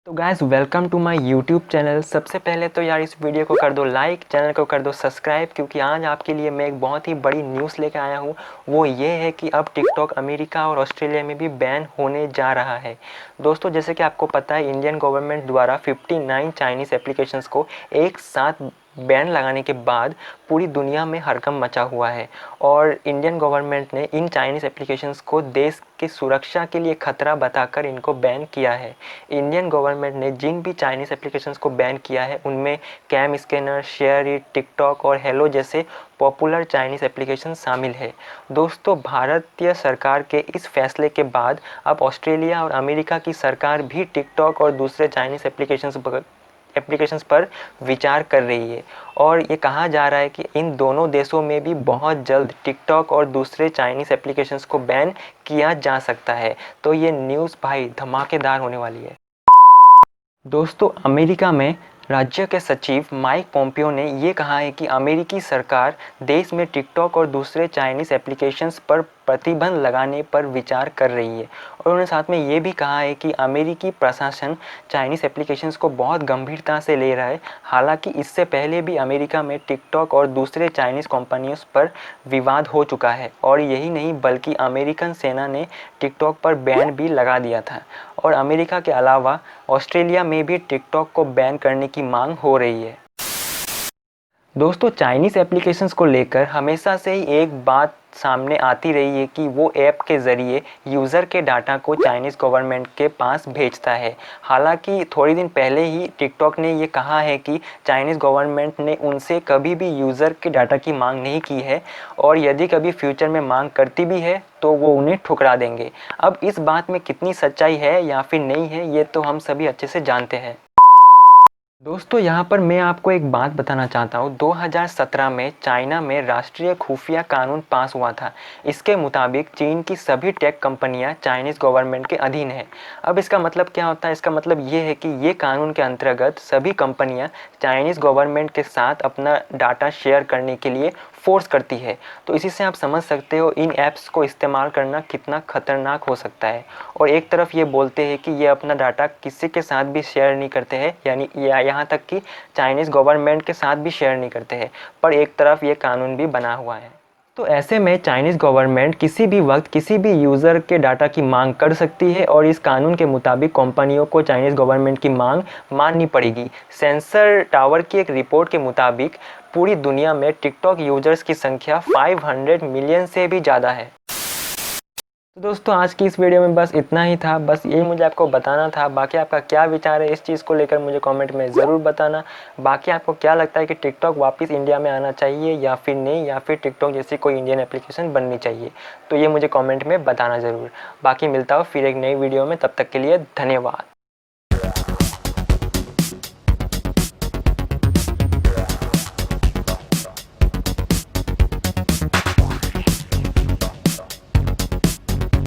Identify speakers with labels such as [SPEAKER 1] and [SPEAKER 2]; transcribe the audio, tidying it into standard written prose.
[SPEAKER 1] तो guys welcome to my YouTube channel. सबसे पहले तो यार इस वीडियो को कर दो लाइक, चैनल को कर दो सब्सक्राइब, क्योंकि आज आपके लिए मैं एक बहुत ही बड़ी न्यूज़ लेकर आया हूँ। वो ये है कि अब टिकटॉक अमेरिका और ऑस्ट्रेलिया में भी बैन होने जा रहा है। दोस्तों, जैसे कि आपको पता है, इंडियन गवर्नमेंट द्वारा 59 चाइनीज़ एप्लीकेशंस को एक साथ बैन लगाने के बाद पूरी दुनिया में हड़कंप मचा हुआ है। और इंडियन गवर्नमेंट ने इन चाइनीज़ एप्लीकेशंस को देश की सुरक्षा के लिए खतरा बताकर इनको बैन किया है। इंडियन गवर्नमेंट ने जिन भी चाइनीज़ एप्लीकेशंस को बैन किया है उनमें कैम स्कैनर, शेयरइट, टिकटॉक और हेलो जैसे पॉपुलर चाइनीज़ एप्लीकेशन शामिल है। दोस्तों, भारतीय सरकार के इस फैसले के बाद अब ऑस्ट्रेलिया और अमेरिका की सरकार भी टिकटॉक और दूसरे चाइनीज़ एप्लीकेशंस पर विचार कर रही है। और ये कहा जा रहा है कि इन दोनों देशों में भी बहुत जल्द टिकटॉक और दूसरे चाइनीज़ एप्लीकेशंस को बैन किया जा सकता है। तो ये न्यूज़ भाई धमाकेदार होने वाली है। दोस्तों, अमेरिका में राज्य के सचिव माइक पोम्पियो ने ये कहा है कि अमेरिकी सरकार देश में टिकटॉक और दूसरे चाइनीज़ एप्लीकेशंस पर प्रतिबंध लगाने पर विचार कर रही है। और उन्होंने साथ में ये भी कहा है कि अमेरिकी प्रशासन चाइनीज़ एप्लीकेशंस को बहुत गंभीरता से ले रहा है। हालांकि इससे पहले भी अमेरिका में टिकटॉक और दूसरे चाइनीज़ कंपनियों पर विवाद हो चुका है। और यही नहीं, बल्कि अमेरिकन सेना ने टिकटॉक पर बैन भी लगा दिया था। और अमेरिका के अलावा ऑस्ट्रेलिया में भी टिकटॉक को बैन करने की मांग हो रही है। दोस्तों, चाइनीज़ एप्लीकेशंस को लेकर हमेशा से ही एक बात सामने आती रही है कि वो ऐप के ज़रिए यूज़र के डाटा को चाइनीज़ गवर्नमेंट के पास भेजता है। हालांकि थोड़ी दिन पहले ही टिकटॉक ने ये कहा है कि चाइनीज़ गवर्नमेंट ने उनसे कभी भी यूज़र के डाटा की मांग नहीं की है, और यदि कभी फ्यूचर में मांग करती भी है तो वो उन्हें ठुकरा देंगे। अब इस बात में कितनी सच्चाई है या फिर नहीं है, ये तो हम सभी अच्छे से जानते हैं। दोस्तों, यहाँ पर मैं आपको एक बात बताना चाहता हूँ। 2017 में चाइना में राष्ट्रीय खुफिया कानून पास हुआ था। इसके मुताबिक चीन की सभी टेक कंपनियाँ चाइनीज़ गवर्नमेंट के अधीन है। अब इसका मतलब क्या होता है? इसका मतलब ये है कि ये कानून के अंतर्गत सभी कंपनियाँ चाइनीज़ गवर्नमेंट के साथ अपना डाटा शेयर करने के लिए फोर्स करती है। तो इसी से आप समझ सकते हो इन ऐप्स को इस्तेमाल करना कितना खतरनाक हो सकता है। और एक तरफ ये बोलते हैं कि ये अपना डाटा किसी के साथ भी शेयर नहीं करते हैं, यानी यहाँ तक कि चाइनीज़ गवर्नमेंट के साथ भी शेयर नहीं करते हैं, पर एक तरफ ये कानून भी बना हुआ है। तो ऐसे में चाइनीज़ गवर्नमेंट किसी भी वक्त किसी भी यूज़र के डाटा की मांग कर सकती है, और इस कानून के मुताबिक कंपनियों को चाइनीज़ गवर्नमेंट की मांग माननी पड़ेगी। सेंसर टावर की एक रिपोर्ट के मुताबिक पूरी दुनिया में टिकटॉक यूजर्स की संख्या 500 मिलियन से भी ज़्यादा है। तो दोस्तों, आज की इस वीडियो में बस इतना ही था। बस यही मुझे आपको बताना था। बाकी आपका क्या विचार है इस चीज़ को लेकर मुझे कमेंट में ज़रूर बताना। बाकी आपको क्या लगता है कि टिकटॉक वापस इंडिया में आना चाहिए या फिर नहीं, या फिर टिकटॉक जैसी कोई इंडियन एप्लीकेशन बननी चाहिए? तो ये मुझे कमेंट में बताना ज़रूर। बाकी मिलता हूँ फिर एक नई वीडियो में, तब तक के लिए धन्यवाद।